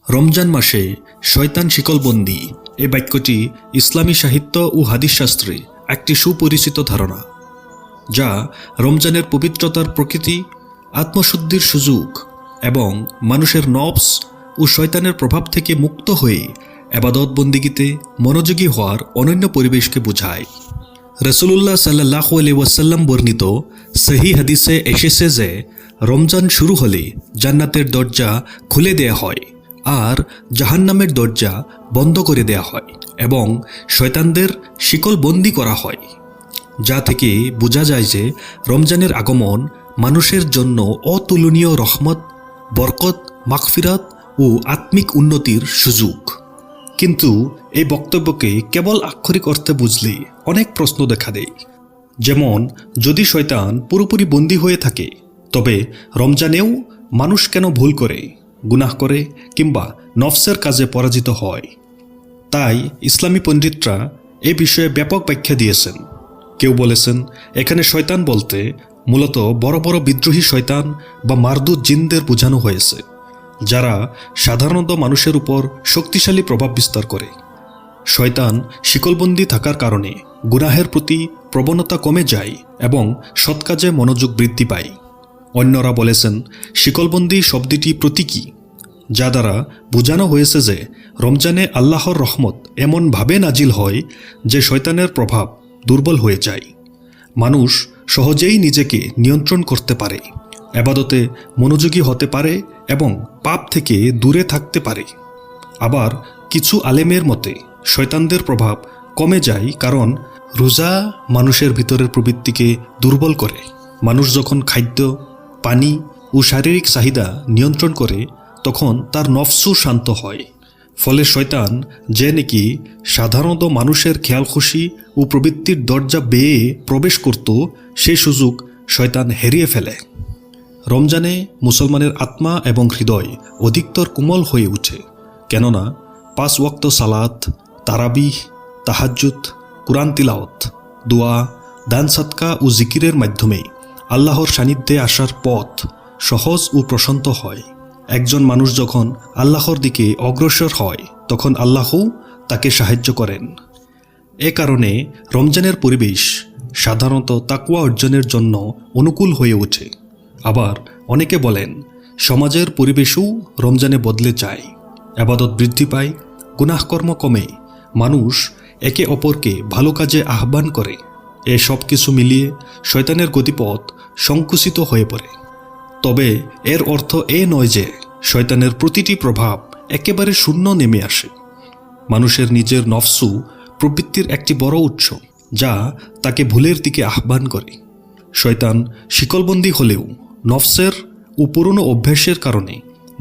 রমজান মাসে শয়তান শিকলবন্দি এই বাক্যটি ইসলামী সাহিত্য ও হাদিস শাস্ত্রে একটি সুপরিচিত ধারণা, যা রমজানের পবিত্রতার প্রকৃতি, আত্মশুদ্ধির সুযোগ এবং মানুষের নফস ও শয়তানের প্রভাব থেকে মুক্ত হয়ে ইবাদত বন্দিগিতে মনোযোগী হওয়ার অনন্য পরিবেশকে বোঝায়। রাসূলুল্লাহ সাল্লাল্লাহু আলাইহি ওয়াসাল্লাম বর্ণিত সহিহ হাদিসে এসেছে যে রমজান শুরু হলে জান্নাতের দরজা খুলে দেয়া হয় আর জাহান্নামের দরজা বন্ধ করে দেয়া হয় এবং শয়তানদের শিকল বন্দি করা হয়, যা থেকে বোঝা যায় যে রমজানের আগমন মানুষের জন্য অতুলনীয় রহমত, বরকত, মাগফিরাত ও আত্মিক উন্নতির সুযোগ। কিন্তু এই বক্তব্যকে কেবল আক্ষরিক অর্থে বুঝলে অনেক প্রশ্ন দেখা দেয়। যেমন, যদি শয়তান পুরোপুরি বন্দী হয়ে থাকে, তবে রমজানেও মানুষ কেন ভুল করে, গুনাহ করে কিংবা নফসের কাজে পরাজিত হয়? তাই ইসলামী পণ্ডিতরা এ বিষয়ে ব্যাপক ব্যাখ্যা দিয়েছেন। কেউ বলেছেন, এখানে শয়তান বলতে মূলত বড় বড় বিদ্রোহী শয়তান বা মারদুদ জিনদের বোঝানো হয়েছে, যারা সাধারণত মানুষের উপর শক্তিশালী প্রভাব বিস্তার করে। শয়তান শিকলবন্দি থাকার কারণে গুনাহের প্রতি প্রবণতা কমে যায় এবং সৎ কাজে মনোযোগ বৃদ্ধি পায়। অন্যরা বলেছেন, শিকলবন্দি শব্দটি প্রতীকী, যা দ্বারা বোঝানো হয়েছে যে রমজানে আল্লাহর রহমত এমনভাবে নাজিল হয় যে শয়তানের প্রভাব দুর্বল হয়ে যায়। মানুষ সহজেই নিজেকে নিয়ন্ত্রণ করতে পারে, ইবাদতে মনোযোগী হতে পারে এবং পাপ থেকে দূরে থাকতে পারে। আবার কিছু আলেমের মতে শয়তানদের প্রভাব কমে যায় কারণ রোজা মানুষের ভিতরের প্রবৃত্তিকে দুর্বল করে। মানুষ যখন খাদ্য, পানি ও শারীরিক চাহিদা নিয়ন্ত্রণ করে, তখন তার নফসও শান্ত হয়। ফলে শয়তান, যে নাকি সাধারণত মানুষের খেয়াল খুশি ও প্রবৃত্তির দরজা বেয়ে প্রবেশ করত, সেই সুযোগ শয়তান হারিয়ে ফেলে। রমজানে মুসলমানের আত্মা এবং হৃদয় অধিকতর কোমল হয়ে ওঠে, কেননা 5 ওয়াক্ত সালাত, তারাবিহ, তাহাজ্জুদ, কুরআন তিলাওয়াত, দোয়া, দান সাদকা ও জিকিরের মাধ্যমে আল্লাহর সান্নিধ্যে আসার পথ সহজ ও প্রশান্ত হয়। একজন মানুষ যখন আল্লাহর দিকে অগ্রসর হয়, তখন আল্লাহও তাকে সাহায্য করেন। এ কারণে রমজানের পরিবেশ সাধারণত তাকওয়া অর্জনের জন্য অনুকূল হয়ে ওঠে। আবার অনেকে বলেন, সমাজের পরিবেশও রমজানে বদলে যায়, ইবাদত বৃদ্ধি পায়, গুনাহকর্ম কমে, মানুষ একে অপরকে ভালো কাজে আহ্বান করে। এ সব কিছু মিলিয়ে শয়তানের গতিপথ সংকুচিত হয়ে পড়ে। তবে এর অর্থ এ নয় যে শয়তানের প্রতিটি প্রভাব একেবারে শূন্য নেমে আসে। মানুষের নিজের নফসু প্রবৃত্তির একটি বড় উৎস, যা তাকে ভুলের দিকে আহ্বান করে। শয়তান শিকলবন্দি হলেও নফসের ও পুরনো অভ্যাসের কারণে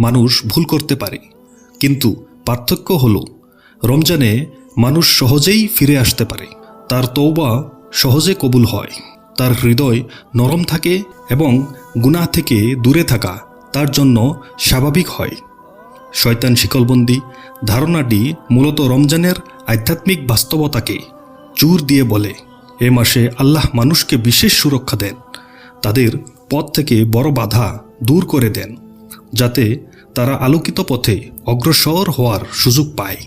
মানুষ ভুল করতে পারে। কিন্তু পার্থক্য হল, রমজানে মানুষ সহজেই ফিরে আসতে পারে, তার তওবা সহজে কবুল হয়, তার হৃদয় নরম থাকে এবং গুনাহ থেকে দূরে থাকা তার জন্য স্বাভাবিক হয়। শয়তান শিকলবন্দি ধারণাটি মূলত রমজানের আধ্যাত্মিক বাস্তবতাকে জোর দিয়ে বলে। এ মাসে আল্লাহ মানুষকে বিশেষ সুরক্ষা দেন, তাদের পথ থেকে বড় বাধা দূর করে দেন, যাতে তারা আলোকিত পথে অগ্রসর হওয়ার সুযোগ পায়।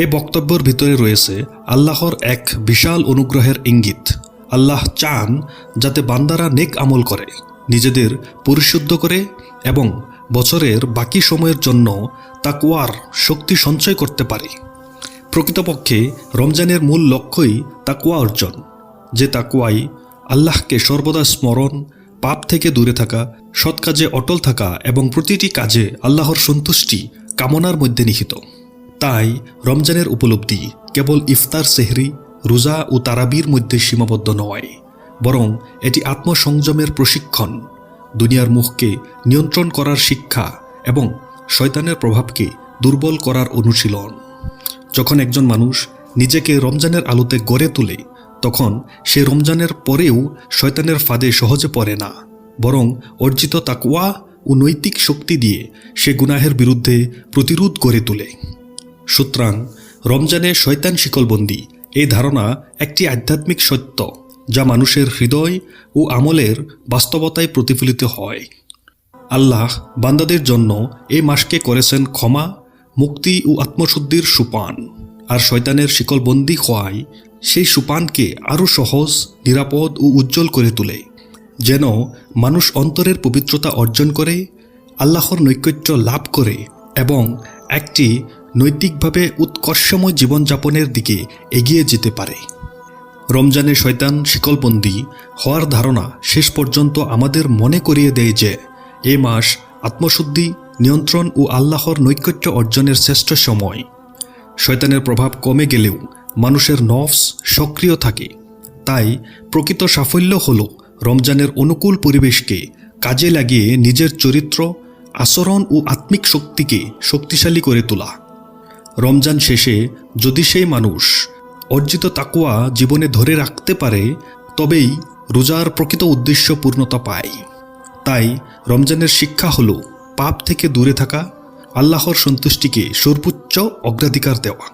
এই বক্তব্যের ভিতরে রয়েছে আল্লাহর এক বিশাল অনুগ্রহের ইঙ্গিত। আল্লাহ চান যাতে বান্দারা নেক আমল করে, নিজেদের পরিশুদ্ধ করে এবং বছরের বাকি সময়ের জন্য তাকওয়ার শক্তি সঞ্চয় করতে পারে। প্রকৃতপক্ষে রমজানের মূল লক্ষ্যই তাকওয়া অর্জন, যে তাকওয়াই আল্লাহকে সর্বদা স্মরণ, পাপ থেকে দূরে থাকা, সৎ কাজে অটল থাকা এবং প্রতিটি কাজে আল্লাহর সন্তুষ্টি কামনার মধ্যে নিহিত। তাই রমজানের উপলব্ধি কেবল ইফতার, সেহরি, রোজা ও তারাবির মধ্যে সীমাবদ্ধ নয়, বরং এটি আত্মসংযমের প্রশিক্ষণ, দুনিয়ার মুখকে নিয়ন্ত্রণ করার শিক্ষা এবং শয়তানের প্রভাবকে দুর্বল করার অনুশীলন। যখন একজন মানুষ নিজেকে রমজানের আলোতে গড়ে তোলে, তখন সে রমজানের পরেও শয়তানের ফাঁদে সহজে পড়ে না, বরং অর্জিত তাকওয়া ও নৈতিক শক্তি দিয়ে সে গুনাহের বিরুদ্ধে প্রতিরোধ গড়ে তোলে। সুতরাং রমজানে শয়তান শিকলবন্দি এই ধারণা একটি আধ্যাত্মিক সত্য, যা মানুষের হৃদয় ও আমলের বাস্তবতায় প্রতিফলিত হয়। আল্লাহ বান্দাদের জন্য এই মাসকে করেছেন ক্ষমা, মুক্তি ও আত্মশুদ্ধির সোপান, আর শয়তানের শিকলবন্দি হওয়ায় সেই সোপানকে আরও সহজ, নিরাপদ ও উজ্জ্বল করে তোলে, যেন মানুষ অন্তরের পবিত্রতা অর্জন করে, আল্লাহর নৈকট্য লাভ করে এবং একটি নৈতিকভাবে উৎকর্ষময় জীবনযাপনের দিকে এগিয়ে যেতে পারে। রমজানে শয়তান শিকলবন্দি হওয়ার ধারণা শেষ পর্যন্ত আমাদের মনে করিয়ে দেয় যে এ মাস আত্মশুদ্ধি, নিয়ন্ত্রণ ও আল্লাহর নৈকট্য অর্জনের শ্রেষ্ঠ সময়। শয়তানের প্রভাব কমে গেলেও মানুষের নফস সক্রিয় থাকে। তাই প্রকৃত সাফল্য হল রমজানের অনুকূল পরিবেশকে কাজে লাগিয়ে নিজের চরিত্র, আচরণ ও আত্মিক শক্তিকে শক্তিশালী করে তোলা। রমজান শেষে যদি সেই মানুষ অর্জিত তাকওয়া জীবনে ধরে রাখতে পারে, তবেই রোজার প্রকৃত উদ্দেশ্য পূর্ণতা পায়। তাই রমজানের শিক্ষা হল পাপ থেকে দূরে থাকা, আল্লাহর সন্তুষ্টিকে সর্বোচ্চ অগ্রাধিকার দেওয়া।